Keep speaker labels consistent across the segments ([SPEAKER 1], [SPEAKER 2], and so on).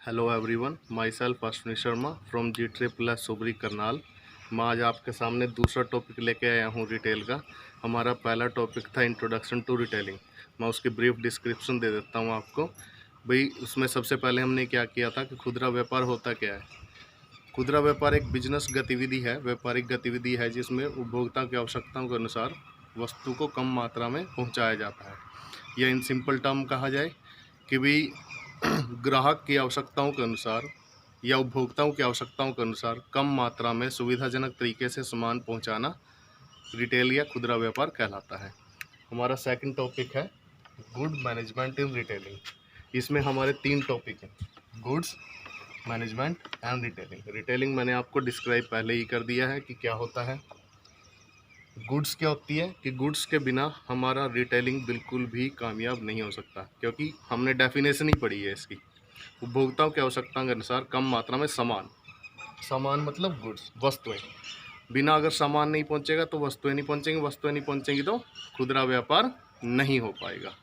[SPEAKER 1] Hello everyone, my self Ashwini Sharma from G++ Sobari Karnal. मैं आज आपके सामने दूसरा टॉपिक लेके आया हूँ रिटेल का। हमारा पहला टॉपिक था इंट्रोडक्शन टू रिटेलिंग। मैं उसकी ब्रीफ डिस्क्रिप्शन दे देता हूँ आपको। भाई उसमें सबसे पहले हमने क्या किया था कि खुदरा व्यापार होता क्या है। खुदरा व्यापार एक बिजनेस गतिविधि है, व्यापारिक गतिविधि है जिसमें उपभोक्ता की आवश्यकताओं के अनुसार वस्तु को कम मात्रा में पहुँचाया जाता है। या इन सिंपल टर्म कहा जाए कि भाई ग्राहक की आवश्यकताओं के अनुसार या उपभोक्ताओं की आवश्यकताओं के अनुसार कम मात्रा में सुविधाजनक तरीके से सामान पहुंचाना रिटेल या खुदरा व्यापार कहलाता है। हमारा सेकंड टॉपिक है गुड मैनेजमेंट इन रिटेलिंग। इसमें हमारे 3 टॉपिक हैं, goods, management and retailing. Retailing मैंने आपको डिस्क्राइब पहले ही कर दिया है कि क्या होता है। गुड्स क्या होती है कि गुड्स के बिना हमारा रिटेलिंग बिल्कुल भी कामयाब नहीं हो सकता, क्योंकि हमने डेफिनेशन ही पढ़ी है इसकी। उपभोक्ताओं की आवश्यकता के अनुसार कम मात्रा में सामान मतलब गुड्स, वस्तुएं। बिना अगर सामान नहीं पहुंचेगा तो वस्तुएं नहीं पहुंचेंगी, वस्तुएं नहीं पहुंचेंगी तो खुदरा व्यापार नहीं हो पाएगा।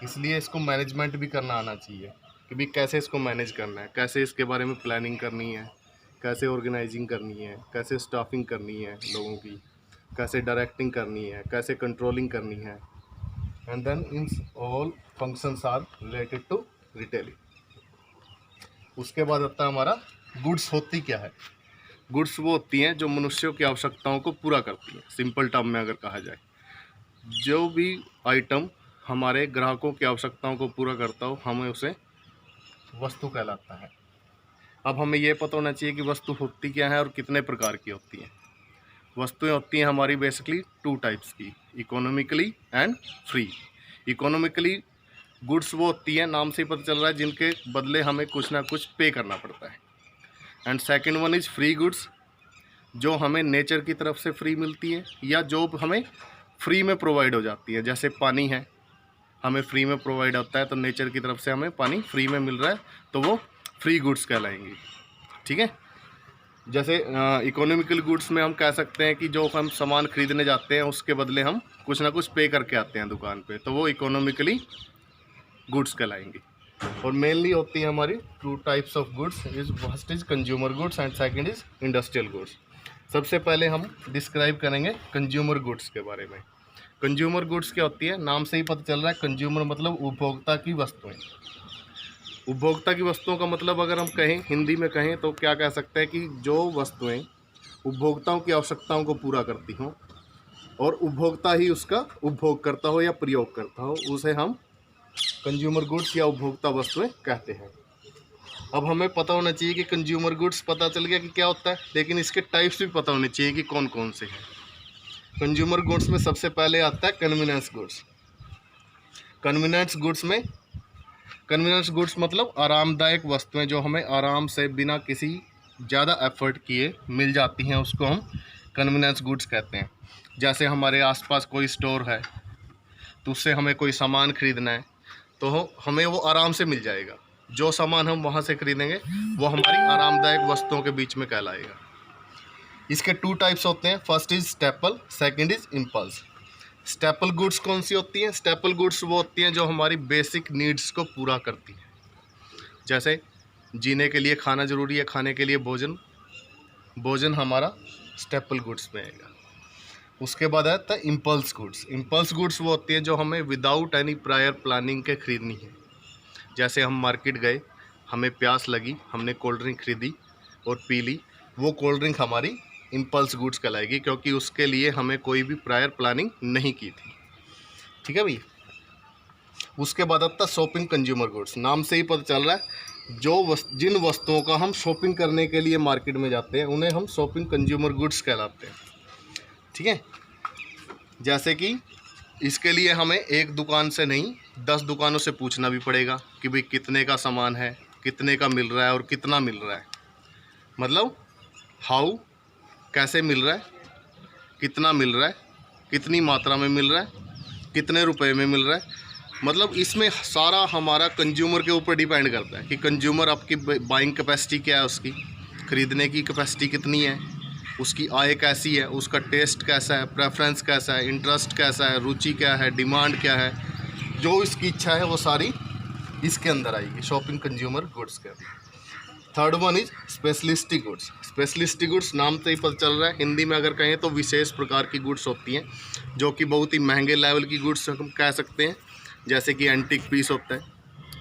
[SPEAKER 1] इसलिए इसको मैनेजमेंट भी करना आना चाहिए कि भाई कैसे इसको मैनेज करना है, कैसे इसके बारे में प्लानिंग करनी है, कैसे ऑर्गेनाइजिंग करनी है, कैसे स्टाफिंग करनी है लोगों की, कैसे डायरेक्टिंग करनी है, कैसे कंट्रोलिंग करनी है। And then in all functions are related to retailing. उसके बाद आता है हमारा गुड्स। होती क्या है? गुड्स वो होती हैं जो मनुष्यों की आवश्यकताओं को पूरा करती हैं। सिंपल टर्म में अगर कहा जाए, जो भी आइटम हमारे ग्राहकों की आवश्यकताओं को पूरा करता हो हमें उसे वस्तु कहलाता है। अब हमें यह पता होना चाहिए कि वस्तु होती क्या है और कितने प्रकार की होती हैं। वस्तुएं होती हैं हमारी बेसिकली 2 टाइप्स की, economically and free. Economically goods वो होती हैं, नाम से ही पता चल रहा है, जिनके बदले हमें कुछ ना कुछ पे करना पड़ता है। And second one is free goods, जो हमें नेचर की तरफ से फ्री मिलती है या जो हमें फ्री में प्रोवाइड हो जाती है। जैसे पानी है, हमें फ्री में प्रोवाइड होता है, तो नेचर की तरफ से हमें पानी फ्री में मिल रहा है, तो वो फ्री गुड्स कहलाएंगी। ठीक है। जैसे इकोनॉमिकल गुड्स में हम कह सकते हैं कि जो हम सामान खरीदने जाते हैं उसके बदले हम कुछ ना कुछ पे करके आते हैं दुकान पे, तो वो इकोनॉमिकली गुड्स कहलाएंगी। और मेनली होती है हमारी 2 types of goods, first is consumer goods and second is industrial goods. सबसे पहले हम डिस्क्राइब करेंगे कंज्यूमर गुड्स के बारे में। कंज्यूमर गुड्स क्या होती है? नाम से ही पता चल रहा है, कंज्यूमर मतलब उपभोक्ता की वस्तुएं। उपभोक्ता की वस्तुओं का मतलब अगर हम कहें, हिंदी में कहें, तो क्या कह सकते हैं कि जो वस्तुएं उपभोक्ताओं की आवश्यकताओं को पूरा करती हों और उपभोक्ता ही उसका उपभोग करता हो या प्रयोग करता हो, उसे हम कंज्यूमर गुड्स या उपभोक्ता वस्तुएं कहते हैं। अब हमें पता होना चाहिए कि कंज्यूमर गुड्स पता चल गया कि क्या होता है, लेकिन इसके टाइप्स भी पता होने चाहिए कि कौन कौन से हैं। कंज्यूमर गुड्स में सबसे पहले आता है कन्वीनियंस गुड्स। कन्वीनियंस गुड्स मतलब आरामदायक वस्तुएं जो हमें आराम से बिना किसी ज़्यादा एफर्ट किए मिल जाती हैं, उसको हम कन्वीनियंस गुड्स कहते हैं। जैसे हमारे आसपास कोई स्टोर है तो उससे हमें कोई सामान खरीदना है तो हमें वो आराम से मिल जाएगा। जो सामान हम वहाँ से खरीदेंगे वो हमारी आरामदायक वस्तुओं के बीच में कहलाएगा। इसके 2 टाइप्स होते हैं, first is staple, second is impulse. Staple goods कौन सी होती हैं? स्टेपल गुड्स वो होती हैं जो हमारी बेसिक नीड्स को पूरा करती हैं। जैसे जीने के लिए खाना ज़रूरी है, खाने के लिए भोजन हमारा स्टेपल गुड्स में आएगा। उसके बाद आता है इम्पल्स गुड्स। इम्पल्स गुड्स वो होती हैं जो हमें विदाउट एनी प्रायर प्लानिंग के खरीदनी है। जैसे हम मार्केट गए, हमें प्यास लगी, हमने कोल्ड ड्रिंक खरीदी और पी ली, वो कोल्ड ड्रिंक हमारी इम्पल्स गुड्स कहलाएगी, क्योंकि उसके लिए हमें कोई भी प्रायर प्लानिंग नहीं की थी। ठीक है भैया। उसके बाद आता है शॉपिंग कंज्यूमर गुड्स। नाम से ही पता चल रहा है, जिन वस्तुओं का हम शॉपिंग करने के लिए मार्केट में जाते हैं उन्हें हम शॉपिंग कंज्यूमर गुड्स कहलाते हैं। ठीक है। जैसे कि इसके लिए हमें एक दुकान से नहीं 10 दुकानों से पूछना भी पड़ेगा कि भाई कितने का सामान है, कितने का मिल रहा है और कितना मिल रहा है। मतलब हाउ, कैसे मिल रहा है, कितना मिल रहा है, कितनी मात्रा में मिल रहा है, कितने रुपए में मिल रहा है। मतलब इसमें सारा हमारा कंज्यूमर के ऊपर डिपेंड करता है कि कंज्यूमर आपकी बाइंग कैपेसिटी क्या है, उसकी ख़रीदने की कैपेसिटी कितनी है, उसकी आय कैसी है, उसका टेस्ट कैसा है, प्रेफरेंस कैसा है, इंटरेस्ट कैसा है, रुचि क्या है, डिमांड क्या है। जो इसकी इच्छा है वो सारी इसके अंदर आएगी, शॉपिंग कंज्यूमर गुड्स के अंदर। Third one is specialistic goods. Specialistic goods नाम से ही पता चल रहा है, हिंदी में अगर कहें तो विशेष प्रकार की गुड्स होती हैं, जो कि बहुत ही महंगे लेवल की गुड्स हम कह सकते हैं। जैसे कि एंटीक पीस होता है,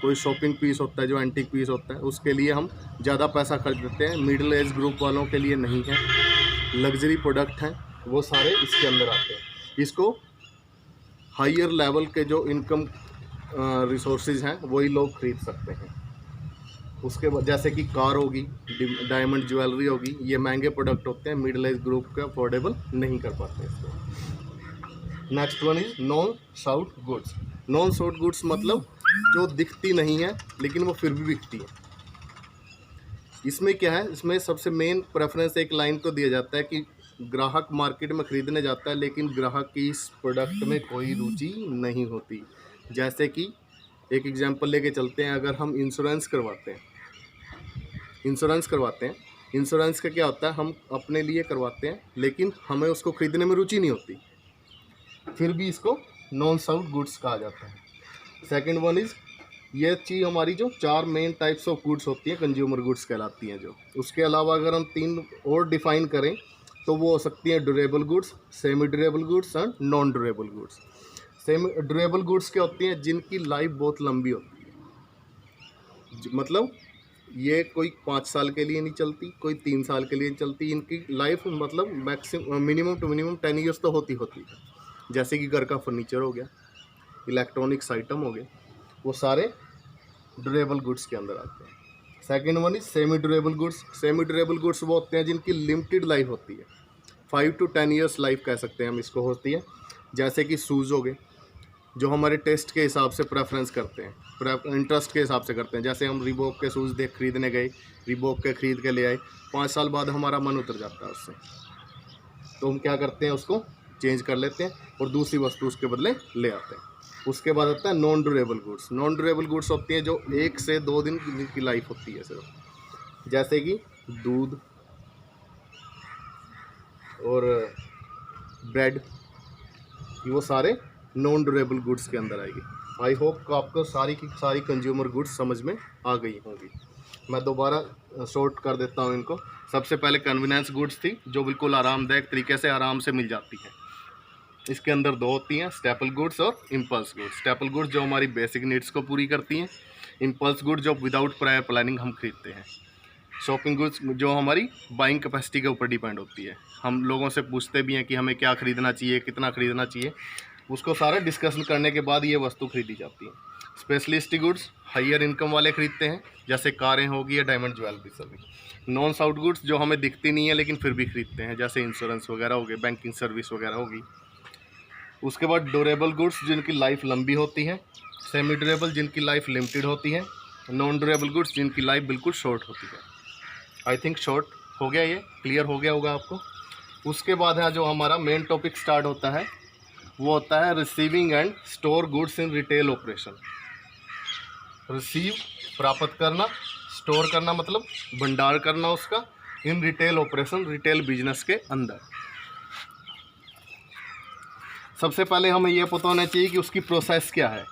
[SPEAKER 1] कोई शॉपिंग पीस होता है जो एंटीक पीस होता है, उसके लिए हम ज़्यादा पैसा खर्च देते हैं, मिडिल एज ग्रुप वालों के लिए नहीं है। लग्जरी प्रोडक्ट हैं वो सारे इसके अंदर आते हैं। इसको हायर लेवल के जो इनकम रिसोर्सेज हैं वही लोग खरीद सकते हैं। उसके बाद जैसे कि कार होगी, डायमंड ज्वेलरी होगी, ये महंगे प्रोडक्ट होते हैं, मिडिल एज ग्रुप के अफोर्डेबल नहीं कर पाते इसको। Next one is non south goods. Non south goods मतलब जो दिखती नहीं है लेकिन वो फिर भी बिकती है। इसमें क्या है, इसमें सबसे मेन प्रेफरेंस एक लाइन को दिया जाता है कि ग्राहक मार्केट में ख़रीदने जाता है लेकिन ग्राहक की इस प्रोडक्ट में कोई रुचि नहीं होती। जैसे कि एक एग्जांपल लेके चलते हैं, अगर हम इंश्योरेंस करवाते हैं, इंश्योरेंस का क्या होता है, हम अपने लिए करवाते हैं लेकिन हमें उसको ख़रीदने में रुचि नहीं होती, फिर भी इसको नॉन साउथ गुड्स कहा जाता है। सेकंड वन इज़, ये चीज़ हमारी जो 4 मेन टाइप्स ऑफ गुड्स होती हैं कंज्यूमर गुड्स कहलाती हैं जो। उसके अलावा अगर हम 3 और डिफ़ाइन करें तो वो हो सकती हैं durable goods, semi durable goods and non durable goods. Semi durable goods क्या होती हैं, जिनकी लाइफ बहुत लंबी होती है, मतलब ये कोई 5 साल के लिए नहीं चलती, कोई 3 साल के लिए नहीं चलती, इनकी लाइफ मतलब maximum minimum to minimum 10 years तो होती है। जैसे कि घर का फर्नीचर हो गया, इलेक्ट्रॉनिक्स आइटम हो गए, वो सारे ड्यूरेबल गुड्स के अंदर आते हैं। Second one is semi durable goods. Semi durable goods वो होते हैं जिनकी लिमिटेड लाइफ होती है, 5 to 10 ईयर्स लाइफ कह सकते हैं हम इसको होती है। जैसे कि शूज़ हो गए, जो हमारे टेस्ट के हिसाब से प्रेफरेंस करते हैं, इंटरेस्ट के हिसाब से करते हैं। जैसे हम रिबॉक के शूज़ खरीदने गए, रिबॉक के ख़रीद के ले आए, 5 साल बाद हमारा मन उतर जाता है उससे, तो हम क्या करते हैं, उसको चेंज कर लेते हैं और दूसरी वस्तु उसके बदले ले आते हैं। उसके बाद आता है non durable goods. Non durable goods होती हैं जो 1 से 2 दिन की लाइफ होती है सिर्फ, जैसे कि दूध और ब्रेड, वो सारे नॉन ड्यूरेबल गुड्स के अंदर आएगी। आई होप आपको सारी की सारी कंज्यूमर गुड्स समझ में आ गई होंगी। मैं दोबारा शॉर्ट कर देता हूँ इनको। सबसे पहले कन्वीनियंस गुड्स थी, जो बिल्कुल आरामदायक तरीके से आराम से मिल जाती है। इसके अंदर 2 होती हैं, स्टेपल गुड्स और इम्पल्स गुड्स। स्टेपल गुड्स जो हमारी बेसिक नीड्स को पूरी करती हैं, इम्पल्स गुड्स जो विदाउट प्रायर प्लानिंग हम खरीदते हैं। शॉपिंग गुड्स जो हमारी बाइंग कैपेसिटी के ऊपर डिपेंड होती है, हम लोगों से पूछते भी हैं कि हमें क्या ख़रीदना चाहिए, कितना ख़रीदना चाहिए, उसको सारा डिस्कशन करने के बाद ये वस्तु खरीदी जाती है। स्पेशलिस्टिक गुड्स हायर इनकम वाले खरीदते हैं, जैसे कारें होगी या डायमंड ज्वेलरी सभी। नॉन साउथ गुड्स जो हमें दिखती नहीं है लेकिन फिर भी खरीदते हैं, जैसे इंश्योरेंस वगैरह हो गए, बैंकिंग सर्विस वगैरह होगी। उसके बाद ड्यूरेबल गुड्स जिनकी लाइफ लंबी होती है, सेमी ड्यूरेबल जिनकी लाइफ लिमिटेड होती है, नॉन ड्यूरेबल गुड्स जिनकी लाइफ बिल्कुल शॉर्ट होती है। आई थिंक शॉर्ट हो गया, ये क्लियर हो गया होगा आपको। उसके बाद है जो हमारा मेन टॉपिक स्टार्ट होता है, वो होता है receiving end store goods in retail operation. Receive प्राप्त करना, स्टोर करना मतलब भंडार करना उसका, इन रिटेल ऑपरेशन रिटेल बिजनेस के अंदर। सबसे पहले हमें यह पता होना चाहिए कि उसकी प्रोसेस क्या है।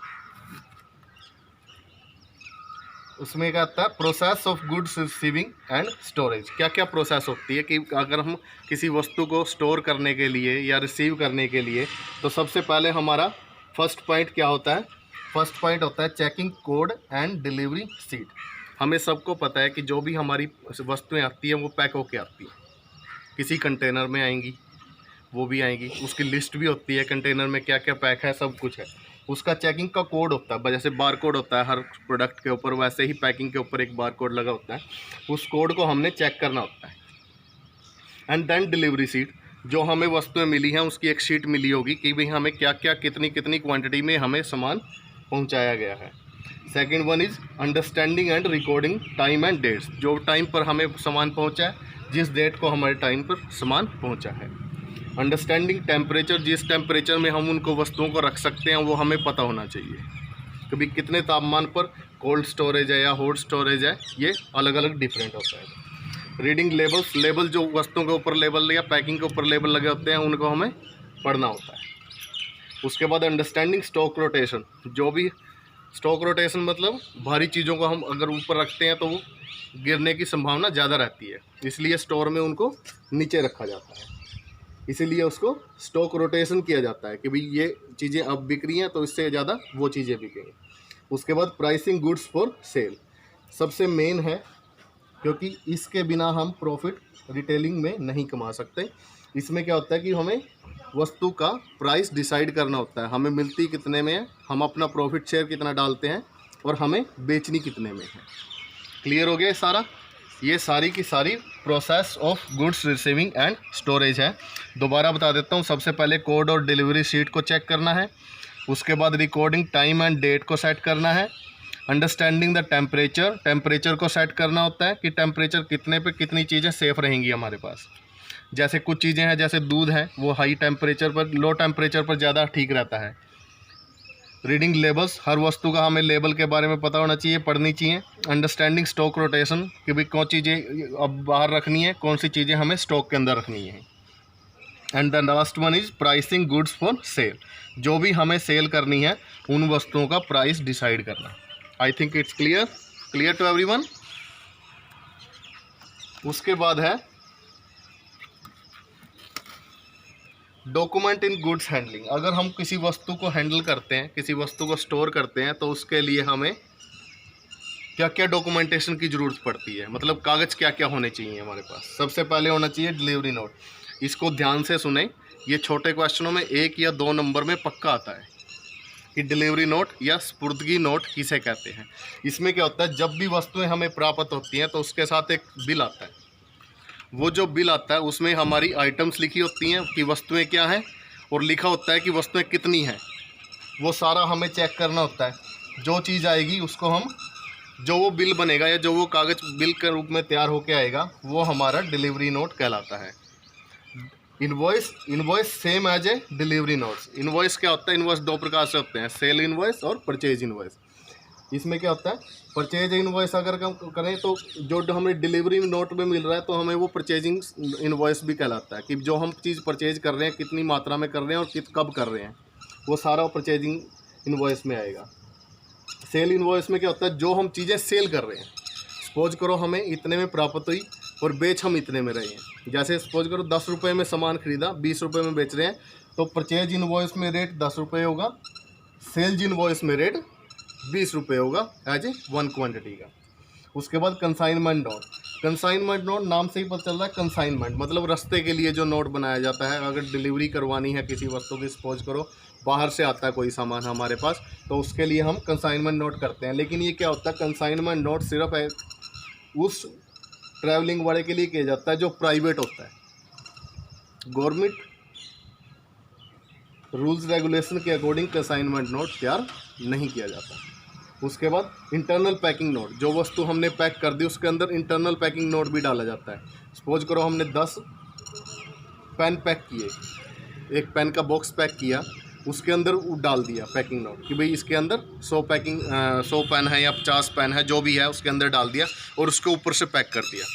[SPEAKER 1] उसमें क्या आता है, process of goods receiving end storage. क्या क्या प्रोसेस होती है कि अगर हम किसी वस्तु को स्टोर करने के लिए या रिसीव करने के लिए, तो सबसे पहले हमारा फर्स्ट पॉइंट क्या होता है, फर्स्ट पॉइंट होता है checking code and delivery seat. हमें सबको पता है कि जो भी हमारी वस्तुएं आती हैं वो पैक होके आती हैं, किसी कंटेनर में आएंगी, वो भी आएंगी, उसकी लिस्ट भी होती है कंटेनर में क्या क्या पैक है, सब कुछ है। उसका चेकिंग का कोड होता है, जैसे बार कोड होता है हर प्रोडक्ट के ऊपर, वैसे ही पैकिंग के ऊपर एक बार कोड लगा होता है, उस कोड को हमने चेक करना होता है। एंड देन डिलीवरी सीट, जो हमें वस्तुएं मिली हैं उसकी एक शीट मिली होगी कि भाई हमें क्या क्या कितनी कितनी क्वांटिटी में हमें सामान पहुंचाया गया है। Second one is understanding and recording time and dates, जो टाइम पर हमें सामान पहुंचा है, जिस डेट को हमारे टाइम पर सामान पहुंचा है। अंडरस्टैंडिंग टेम्परेचर, जिस टेम्परेचर में हम उनको वस्तुओं को रख सकते हैं वो हमें पता होना चाहिए। कभी कितने तापमान पर कोल्ड स्टोरेज है या हॉट स्टोरेज है, ये अलग अलग डिफरेंट होता है। रीडिंग लेबल्स, लेबल जो वस्तुओं के ऊपर लेबल या पैकिंग के ऊपर लेबल लगे होते हैं उनको हमें पढ़ना होता है। उसके बाद अंडरस्टैंडिंग स्टॉक रोटेशन, जो भी स्टॉक रोटेशन मतलब भारी चीज़ों को हम अगर ऊपर रखते हैं तो वो गिरने की संभावना ज़्यादा रहती है, इसलिए स्टोर में उनको नीचे रखा जाता है, इसीलिए उसको स्टॉक रोटेशन किया जाता है कि भाई ये चीज़ें अब बिक रही हैं तो इससे ज़्यादा वो चीज़ें बिकेंगी। उसके बाद प्राइसिंग गुड्स फॉर सेल सबसे मेन है, क्योंकि इसके बिना हम प्रॉफिट रिटेलिंग में नहीं कमा सकते। इसमें क्या होता है कि हमें वस्तु का प्राइस डिसाइड करना होता है, हमें मिलती कितने में है, हम अपना प्रॉफिट शेयर कितना डालते हैं और हमें बेचनी कितने में है। क्लियर हो गया सारा? ये सारी की सारी process of goods receiving end storage है। दोबारा बता देता हूँ, सबसे पहले कोड और डिलीवरी शीट को चेक करना है, उसके बाद रिकॉर्डिंग टाइम एंड डेट को सेट करना है, अंडरस्टैंडिंग द टेम्परेचर को सेट करना होता है कि टेम्परेचर कितने पे कितनी चीज़ें सेफ़ रहेंगी हमारे पास। जैसे कुछ चीज़ें हैं, जैसे दूध है, वो हाई टेम्परेचर पर, लो टेम्परेचर पर ज़्यादा ठीक रहता है। रीडिंग लेबल्स, हर वस्तु का हमें लेबल के बारे में पता होना चाहिए, पढ़नी चाहिए। अंडरस्टैंडिंग स्टॉक रोटेशन कि भाई कौन चीज़ें अब बाहर रखनी है, कौन सी चीज़ें हमें स्टॉक के अंदर रखनी है। And the last one is pricing goods for sale, जो भी हमें सेल करनी है उन वस्तुओं का प्राइस डिसाइड करना। I think it's clear to everyone. उसके बाद है डॉक्यूमेंट इन गुड्स हैंडलिंग। अगर हम किसी वस्तु को हैंडल करते हैं, किसी वस्तु को स्टोर करते हैं, तो उसके लिए हमें क्या क्या डॉक्यूमेंटेशन की ज़रूरत पड़ती है, मतलब कागज़ क्या क्या होने चाहिए हमारे पास। सबसे पहले होना चाहिए डिलीवरी नोट। इसको ध्यान से सुने, ये छोटे क्वेश्चनों में 1 या 2 नंबर में पक्का आता है कि डिलीवरी नोट या स्पुर्दगी नोट किसे कहते हैं। इसमें क्या होता है, जब भी वस्तुएं हमें प्राप्त होती हैं तो उसके साथ एक बिल आता है। वो जो बिल आता है उसमें हमारी आइटम्स लिखी होती हैं कि वस्तुएं क्या हैं, और लिखा होता है कि वस्तुएं कितनी हैं। वो सारा हमें चेक करना होता है। जो चीज़ आएगी उसको हम, जो वो बिल बनेगा या जो वो कागज़ बिल के रूप में तैयार होकर आएगा, वो हमारा डिलीवरी नोट कहलाता है। Invoice same as a delivery notes. Invoice क्या होता है, इनवॉइस 2 प्रकार से होते हैं, सेल इनवॉइस और परचेज इनवॉइस। इसमें क्या होता है, परचेज इनवॉइस अगर हम करें तो जो हमें डिलीवरी नोट में मिल रहा है तो हमें वो परचेजिंग इनवॉइस भी कहलाता है कि जो हम चीज़ परचेज कर रहे हैं, कितनी मात्रा में कर रहे हैं और कब कर रहे हैं, वो सारा परचेजिंग इनवॉइस में आएगा। सेल इनवॉइस में क्या होता है, जो हम चीज़ें सेल कर रहे हैं, सपोज करो हमें इतने में प्राप्त हुई और बेच हम इतने में रहे हैं। जैसे सपोज करो 10 रुपये में सामान खरीदा, 20 रुपये में बेच रहे हैं, तो परचेज इनवॉइस में रेट 10 रुपये होगा, सेल्स इनवॉइस में रेट 20 रुपये होगा एज ए 1 क्वांटिटी का। उसके बाद कंसाइनमेंट नोट। कंसाइनमेंट नोट नाम से ही पता चल रहा है, कंसाइनमेंट मतलब रास्ते के लिए जो नोट बनाया जाता है। अगर डिलीवरी करवानी है किसी वस्तु की, सपोज करो बाहर से आता है कोई सामान हमारे पास, तो उसके लिए हम कंसाइनमेंट नोट करते हैं। लेकिन ये क्या होता है, कंसाइनमेंट नोट सिर्फ उस ट्रैवलिंग वाले के लिए किया जाता है जो प्राइवेट होता है। गवर्नमेंट रूल्स रेगुलेशन के अकॉर्डिंग कंसाइनमेंट नोट तैयार नहीं किया जाता। उसके बाद इंटरनल पैकिंग नोट, जो वस्तु हमने पैक कर दी उसके अंदर इंटरनल पैकिंग नोट भी डाला जाता है। सपोज करो हमने 10 पेन पैक किए, एक पेन का बॉक्स पैक किया, उसके अंदर डाल दिया पैकिंग नोट कि भाई इसके अंदर 100 पेन है या 50 पेन है, जो भी है उसके अंदर डाल दिया और उसके ऊपर से पैक कर दिया,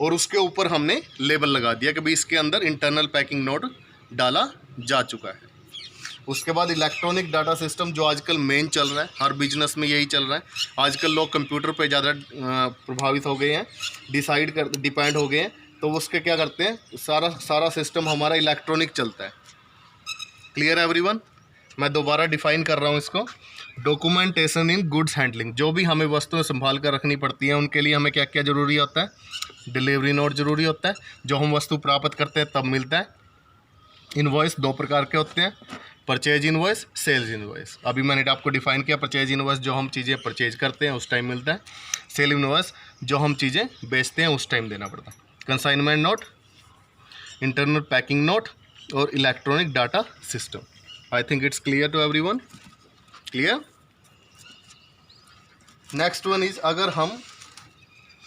[SPEAKER 1] और उसके ऊपर हमने लेबल लगा दिया कि भाई इसके अंदर इंटरनल पैकिंग नोट डाला जा चुका है। उसके बाद इलेक्ट्रॉनिक डाटा सिस्टम, जो आजकल मेन चल रहा है, हर बिजनेस में यही चल रहा है। आजकल लोग कंप्यूटर पे ज़्यादा प्रभावित हो गए हैं, डिपेंड हो गए हैं, तो उसके क्या करते हैं, सारा सिस्टम हमारा इलेक्ट्रॉनिक चलता है। क्लियर है एवरीवन? मैं दोबारा डिफाइन कर रहा हूँ इसको। डॉक्यूमेंटेशन इन गुड्स हैंडलिंग, जो भी हमें वस्तुएं संभाल कर रखनी पड़ती हैं उनके लिए हमें क्या क्या ज़रूरी होता है, डिलीवरी नोट ज़रूरी होता है, जो हम वस्तु प्राप्त करते हैं तब मिलता है। इनवॉइस 2 प्रकार के होते हैं, परचेज इनवॉइस, सेल्स इनवॉइस। अभी मैंने आपको डिफाइन किया, परचेज इनवॉइस जो हम चीज़ें परचेज करते हैं उस टाइम मिलता है, सेल इनवॉइस जो हम चीज़ें बेचते हैं उस टाइम देना पड़ता है। Consignment note, internal packing note और electronic data system. I think it's clear to everyone? Clear? Next one is, अगर हम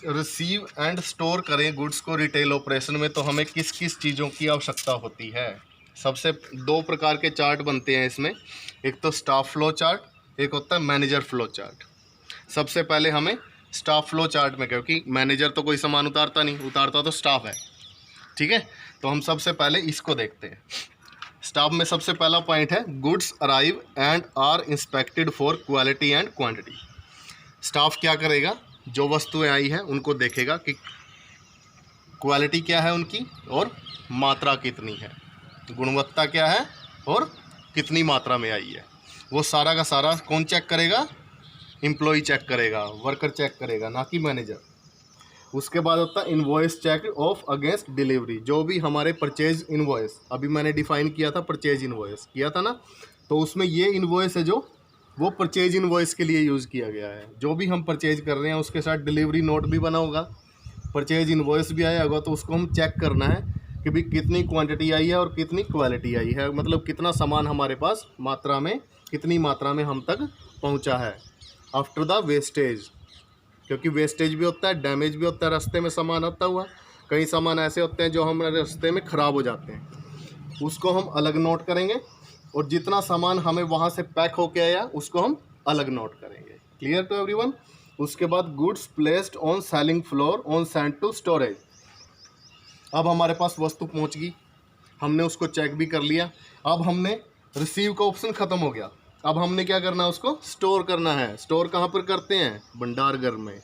[SPEAKER 1] रिसीव एंड स्टोर करें गुड्स को रिटेल ऑपरेशन में, तो हमें किस किस चीज़ों की आवश्यकता होती है। सबसे 2 प्रकार के चार्ट बनते हैं इसमें, एक तो स्टाफ फ्लो चार्ट, एक होता है मैनेजर फ्लो चार्ट। सबसे पहले हमें स्टाफ फ्लो चार्ट में, क्योंकि मैनेजर तो कोई सामान उतारता नहीं, उतारता तो स्टाफ है, ठीक है, तो हम सबसे पहले इसको देखते हैं। स्टाफ में सबसे पहला पॉइंट है goods arrive and are inspected for quality and quantity. Staff क्या करेगा, जो वस्तुएं आई हैं उनको देखेगा कि क्वालिटी क्या है उनकी और मात्रा कितनी है, गुणवत्ता क्या है और कितनी मात्रा में आई है। वो सारा का सारा कौन चेक करेगा, एम्प्लॉय चेक करेगा, वर्कर चेक करेगा, ना कि मैनेजर। उसके बाद होता है invoice check off against delivery. जो भी हमारे परचेज इनवॉइस, अभी मैंने डिफाइन किया था परचेज इनवॉइस किया था ना, तो उसमें ये इनवॉइस है जो वो परचेज इनवॉइस के लिए यूज़ किया गया है। जो भी हम परचेज कर रहे हैं उसके साथ डिलीवरी नोट भी बना होगा, परचेज इनवॉइस भी आया होगा, तो उसको हम चेक करना है कि भाई कितनी क्वांटिटी आई है और कितनी क्वालिटी आई है, मतलब कितना सामान हमारे पास मात्रा में, कितनी मात्रा में हम तक पहुंचा है। आफ्टर द वेस्टेज, क्योंकि वेस्टेज भी होता है, डैमेज भी होता है रास्ते में सामान आता हुआ। कई सामान ऐसे होते हैं जो हमारे रास्ते में ख़राब हो जाते हैं, उसको हम अलग नोट करेंगे, और जितना सामान हमें वहाँ से पैक होके आया उसको हम अलग नोट करेंगे। Clear to everyone. उसके बाद goods placed on selling floor on send to storage. अब हमारे पास वस्तु पहुँच गई, हमने उसको चेक भी कर लिया। अब हमने रिसीव का ऑप्शन ख़त्म हो गया, अब हमने क्या करना है, उसको स्टोर करना है। स्टोर कहाँ पर करते हैं, भंडार घर में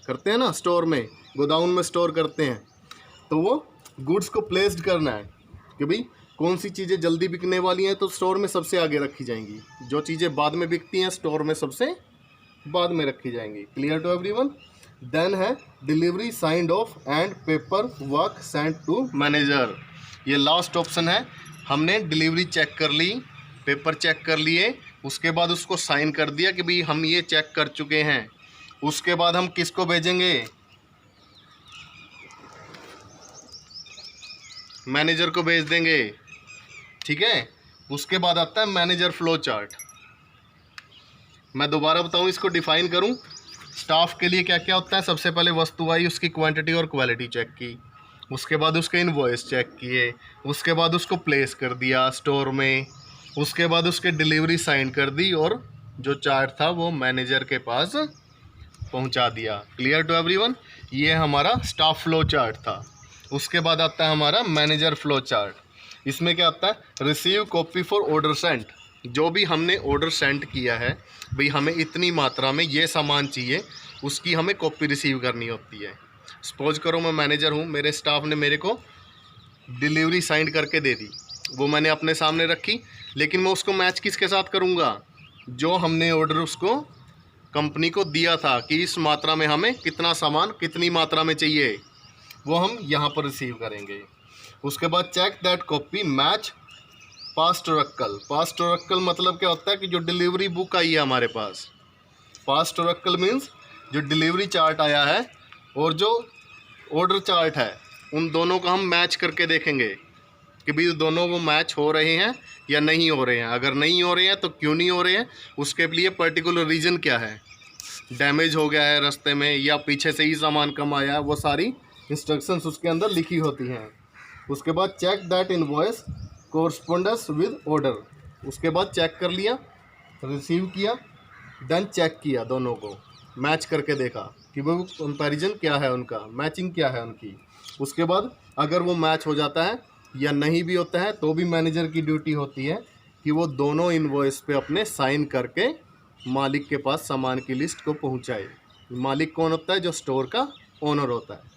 [SPEAKER 1] करते हैं ना, स्टोर में, गोदाउन में स्टोर करते हैं। तो वो गुड्स को प्लेस्ड करना है कि भाई कौन सी चीज़ें जल्दी बिकने वाली हैं तो स्टोर में सबसे आगे रखी जाएंगी, जो चीज़ें बाद में बिकती हैं स्टोर में सबसे बाद में रखी जाएंगी। Clear to everyone. देन है delivery signed off and paper work send to manager. ये लास्ट ऑप्शन है। हमने डिलीवरी चेक कर ली, पेपर चेक कर लिए, उसके बाद उसको साइन कर दिया कि भाई हम ये चेक कर चुके हैं। उसके बाद हम किसको भेजेंगे, मैनेजर को भेज देंगे। ठीक है। उसके बाद आता है मैनेजर फ्लो चार्ट। मैं दोबारा बताऊं, इसको डिफाइन करूं। स्टाफ के लिए क्या क्या होता है, सबसे पहले वस्तु आई, उसकी क्वांटिटी और क्वालिटी चेक की, उसके बाद उसके इनवॉइस चेक किए, उसके बाद उसको प्लेस कर दिया स्टोर में, उसके बाद उसके डिलीवरी साइन कर दी और जो चार्ट था वो मैनेजर के पास पहुंचा दिया। Clear to everyone. ये हमारा स्टाफ फ्लो चार्ट था। उसके बाद आता है हमारा मैनेजर फ्लो चार्ट। इसमें क्या आता है, receive copy for order sent. जो भी हमने ऑर्डर सेंड किया है, भाई हमें इतनी मात्रा में ये सामान चाहिए, उसकी हमें कॉपी रिसीव करनी होती है। सपोज करो मैं मैनेजर हूँ, मेरे स्टाफ ने मेरे को डिलीवरी साइन करके दे दी, वो मैंने अपने सामने रखी, लेकिन मैं उसको मैच किसके साथ करूँगा, जो हमने ऑर्डर उसको कंपनी को दिया था कि इस मात्रा में हमें कितना सामान कितनी मात्रा में चाहिए, वो हम यहाँ पर रिसीव करेंगे। उसके बाद check that copy match past oracle. Past oracle मतलब क्या होता है कि जो डिलीवरी बुक आई है हमारे पास, पास्ट ओरेकल मीन्स जो डिलीवरी चार्ट आया है और जो ऑर्डर चार्ट है, उन दोनों को हम मैच करके देखेंगे कि भाई दोनों वो मैच हो रहे हैं या नहीं हो रहे हैं। अगर नहीं हो रहे हैं तो क्यों नहीं हो रहे हैं, उसके लिए पर्टिकुलर रीज़न क्या है, डैमेज हो गया है रास्ते में या पीछे से ही सामान कम आया है, वो सारी इंस्ट्रक्शंस उसके अंदर लिखी होती हैं। उसके बाद check that invoice correspondence with order. उसके बाद चेक कर लिया, रिसीव किया, देन चेक किया, दोनों को मैच करके देखा कि वो कंपैरिजन क्या है उनका, मैचिंग क्या है उनकी। उसके बाद अगर वो मैच हो जाता है या नहीं भी होता है तो भी मैनेजर की ड्यूटी होती है कि वो दोनों इनवॉइस पे अपने साइन करके मालिक के पास सामान की लिस्ट को पहुंचाए। मालिक कौन होता है, जो स्टोर का ओनर होता है।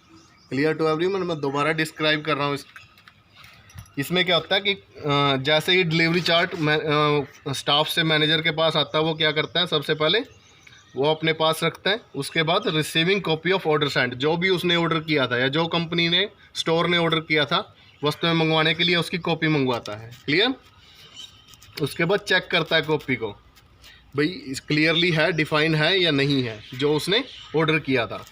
[SPEAKER 1] Clear to everyone. मैं दोबारा डिस्क्राइब कर रहा हूँ। इसमें क्या होता है कि जैसे ही डिलीवरी चार्ट स्टाफ से मैनेजर के पास आता है, वो क्या करता है, सबसे पहले वो अपने पास रखता है। उसके बाद receiving copy of order send, जो भी उसने ऑर्डर किया था या जो कंपनी ने, स्टोर ने ऑर्डर किया था वस्तुएं मंगवाने के लिए, उसकी कॉपी मंगवाता है। क्लियर। उसके बाद चेक करता है कॉपी को, भाई क्लियरली है, डिफाइन है या नहीं है जो उसने ऑर्डर किया था।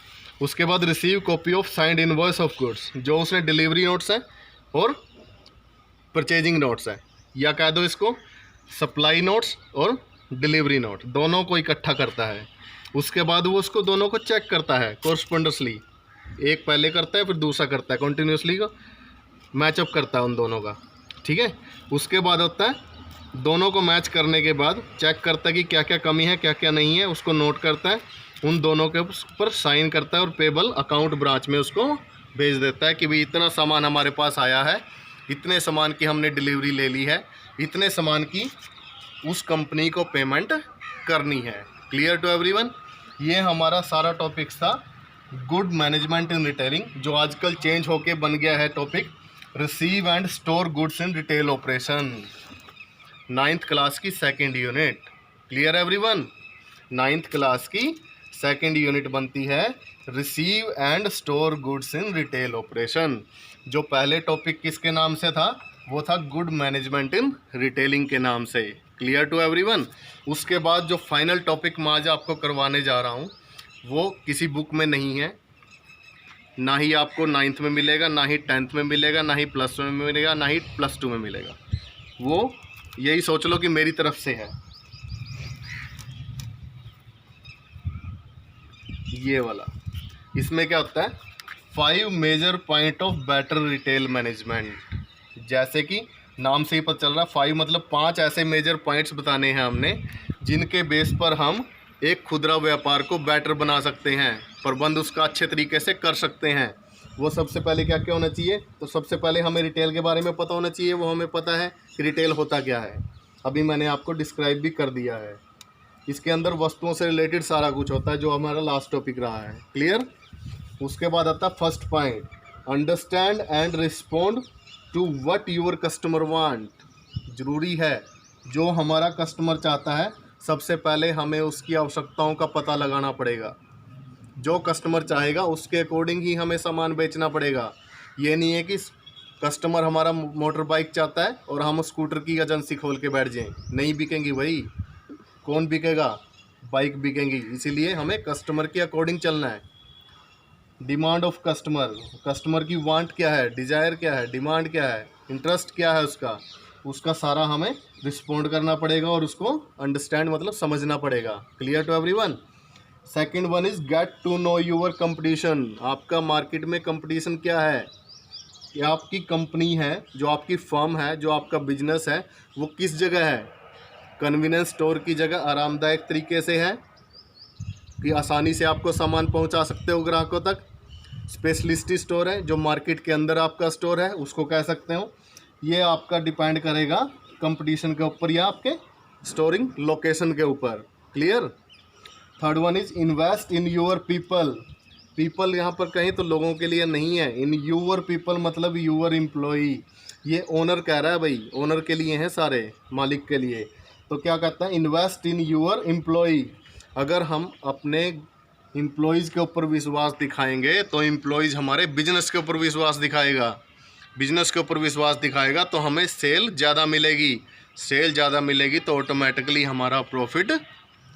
[SPEAKER 1] उसके बाद receive copy of signed invoice of goods, जो उसने डिलीवरी नोट्स हैं और परचेजिंग नोट्स हैं, या कह दो इसको सप्लाई नोट्स और डिलीवरी नोट, दोनों को इकट्ठा करता है। उसके बाद वो उसको दोनों को चेक करता है कोरस्पोंडेंसली, एक पहले करता है फिर दूसरा करता है, कंटिन्यूसली का मैचअप करता है उन दोनों का। ठीक है। उसके बाद होता है दोनों को मैच करने के बाद चेक करता है कि क्या क्या कमी है क्या क्या नहीं है, उसको नोट करता है, उन दोनों के ऊपर साइन करता है और पेबल अकाउंट ब्रांच में उसको भेज देता है कि भाई इतना सामान हमारे पास आया है इतने सामान की हमने डिलीवरी ले ली है, इतने सामान की उस कंपनी को पेमेंट करनी है। Clear to everyone? ये हमारा सारा टॉपिक था गुड मैनेजमेंट इन रिटेलिंग, जो आजकल चेंज होके बन गया है topic receive and store goods in retail operation, 9th class की second unit. Clear everyone? 9th class की सेकेंड यूनिट बनती है receive and store goods in retail operation. जो पहले टॉपिक किसके नाम से था? वो था गुड मैनेजमेंट इन रिटेलिंग के नाम से। Clear to everyone? उसके बाद जो फाइनल टॉपिक मैं आज आपको करवाने जा रहा हूँ वो किसी बुक में नहीं है, ना ही आपको 9th में मिलेगा, ना ही 10th में मिलेगा, ना ही +1 में मिलेगा, ना ही +2 में मिलेगा। वो यही सोच लो कि मेरी तरफ से है, ये वाला। इसमें क्या होता है? 5 major point of better retail management. जैसे कि नाम से ही पता चल रहा है, 5 मतलब 5 ऐसे मेजर पॉइंट्स बताने हैं हमने जिनके बेस पर हम एक खुदरा व्यापार को बेटर बना सकते हैं, प्रबंध उसका अच्छे तरीके से कर सकते हैं। वो सबसे पहले क्या क्या होना चाहिए? तो सबसे पहले हमें रिटेल के बारे में पता होना चाहिए। वो हमें पता है कि रिटेल होता क्या है, अभी मैंने आपको डिस्क्राइब भी कर दिया है। इसके अंदर वस्तुओं से रिलेटेड सारा कुछ होता है, जो हमारा लास्ट टॉपिक रहा है। क्लियर? उसके बाद आता है first point, understand and respond to what your customer want. ज़रूरी है, जो हमारा कस्टमर चाहता है सबसे पहले हमें उसकी आवश्यकताओं का पता लगाना पड़ेगा। जो कस्टमर चाहेगा उसके अकॉर्डिंग ही हमें सामान बेचना पड़ेगा। ये नहीं है कि कस्टमर हमारा मोटर बाइक चाहता है और हम स्कूटर की एजेंसी खोल के बैठ जाएं, नहीं बिकेंगी भाई। कौन बिकेगा? बाइक बिकेंगी। इसीलिए हमें कस्टमर के अकॉर्डिंग चलना है। डिमांड ऑफ कस्टमर, कस्टमर की वांट क्या है, डिज़ायर क्या है, डिमांड क्या है, इंटरेस्ट क्या है उसका सारा हमें रिस्पोंड करना पड़ेगा और उसको अंडरस्टैंड मतलब समझना पड़ेगा। Clear to everyone? Second one is get to know your competition. आपका मार्केट में कंपटीशन क्या है, कि आपकी कंपनी है, जो आपकी फर्म है, जो आपका बिजनेस है, वो किस जगह है? कन्वीनियंस स्टोर की जगह आरामदायक तरीके से है कि आसानी से आपको सामान पहुंचा सकते हो ग्राहकों तक। स्पेशलिस्ट स्टोर है, जो मार्केट के अंदर आपका स्टोर है, उसको कह सकते हो। ये आपका डिपेंड करेगा कंपटीशन के ऊपर या आपके स्टोरिंग लोकेशन के ऊपर। Clear? Third one is invest in your people. People यहाँ पर कहीं तो लोगों के लिए नहीं है, इन योर पीपल मतलब योर एम्प्लॉई। ये ओनर कह रहा है भाई, ओनर के लिए हैं सारे, मालिक के लिए। तो क्या कहता है? Invest in your employee. अगर हम अपने एम्प्लॉयज़ के ऊपर विश्वास दिखाएंगे तो एम्प्लॉयज़ हमारे बिजनेस के ऊपर विश्वास दिखाएगा, बिजनेस के ऊपर विश्वास दिखाएगा तो हमें सेल ज़्यादा मिलेगी। सेल ज़्यादा मिलेगी तो ऑटोमेटिकली हमारा प्रॉफिट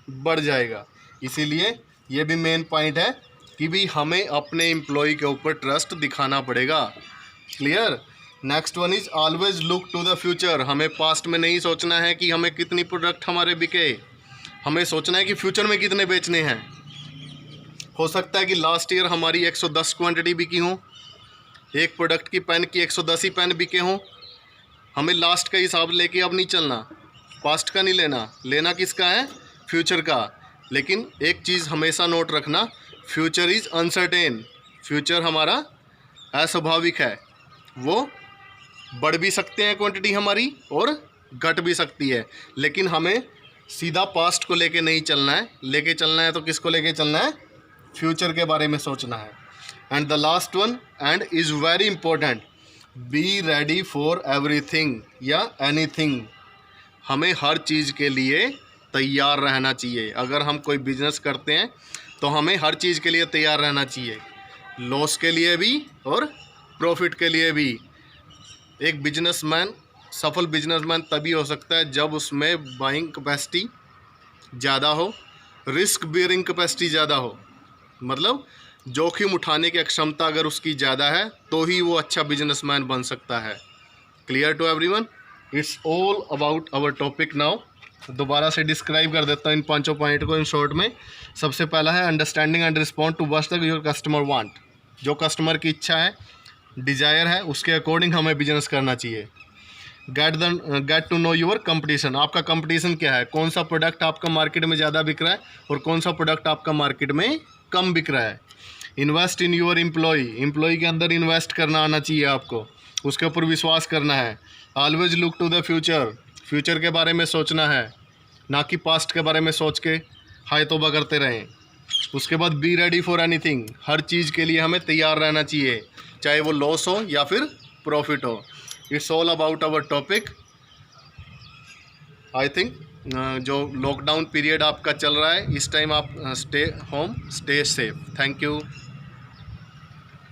[SPEAKER 1] बढ़ जाएगा। इसीलिए ये भी मेन पॉइंट है कि भी हमें अपने एम्प्लॉय के ऊपर ट्रस्ट दिखाना पड़ेगा। Clear? Next one is always look to the future. हमें पास्ट में नहीं सोचना है कि हमें कितनी प्रोडक्ट हमारे बिके, हमें सोचना है कि फ्यूचर में कितने बेचने हैं। हो सकता है कि लास्ट ईयर हमारी 110 क्वांटिटी बिकी हो, एक प्रोडक्ट की पेन की 110 ही पेन बिके हों। हमें लास्ट का हिसाब लेके अब नहीं चलना, पास्ट का नहीं लेना, लेना किसका है? फ्यूचर का। लेकिन एक चीज़ हमेशा नोट रखना, फ्यूचर इज़ अनसर्टेन। फ्यूचर हमारा अस्वाभाविक है, वो बढ़ भी सकते हैं क्वांटिटी हमारी और घट भी सकती है। लेकिन हमें सीधा पास्ट को लेके नहीं चलना है, लेके चलना है तो किसको लेके चलना है? फ्यूचर के बारे में सोचना है। And the last one and is very important, be ready for everything या एनीथिंग। हमें हर चीज़ के लिए तैयार रहना चाहिए। अगर हम कोई बिजनेस करते हैं तो हमें हर चीज़ के लिए तैयार रहना चाहिए, लॉस के लिए भी और प्रॉफिट के लिए भी। एक बिजनेसमैन सफल बिजनेसमैन तभी हो सकता है जब उसमें बाइंग कैपेसिटी ज़्यादा हो, रिस्क बियरिंग कैपेसिटी ज़्यादा हो, मतलब जोखिम उठाने की क्षमता अगर उसकी ज़्यादा है तो ही वो अच्छा बिजनेसमैन बन सकता है। Clear to everyone? It's all about our topic now. दोबारा से डिस्क्राइब कर देता हूँ इन 5 पॉइंट को इन शॉर्ट में। सबसे पहला है understanding and respond to what your customer want. जो कस्टमर की इच्छा है, डिज़ायर है, उसके अकॉर्डिंग हमें बिजनेस करना चाहिए। Get to know your competition. आपका कंपटीशन क्या है, कौन सा प्रोडक्ट आपका मार्केट में ज़्यादा बिक रहा है और कौन सा प्रोडक्ट आपका मार्केट में कम बिक रहा है। Invest in your employ. Employ के अंदर इन्वेस्ट करना आना चाहिए आपको। उसके ऊपर विश्वास करना है। Always look to the future, future के बारे में सोचना है, ना कि पास्ट के बारे में सोच के हाय तौबा करते रहें। उसके बाद बी रेडी फॉर एनीथिंग, हर चीज़ के लिए हमें तैयार रहना चाहिए, चाहे वो लॉस हो या फिर प्रॉफिट हो। It's all about our topic. I think जो लॉकडाउन पीरियड आपका चल रहा है, इस टाइम आप stay home, stay safe. Thank you.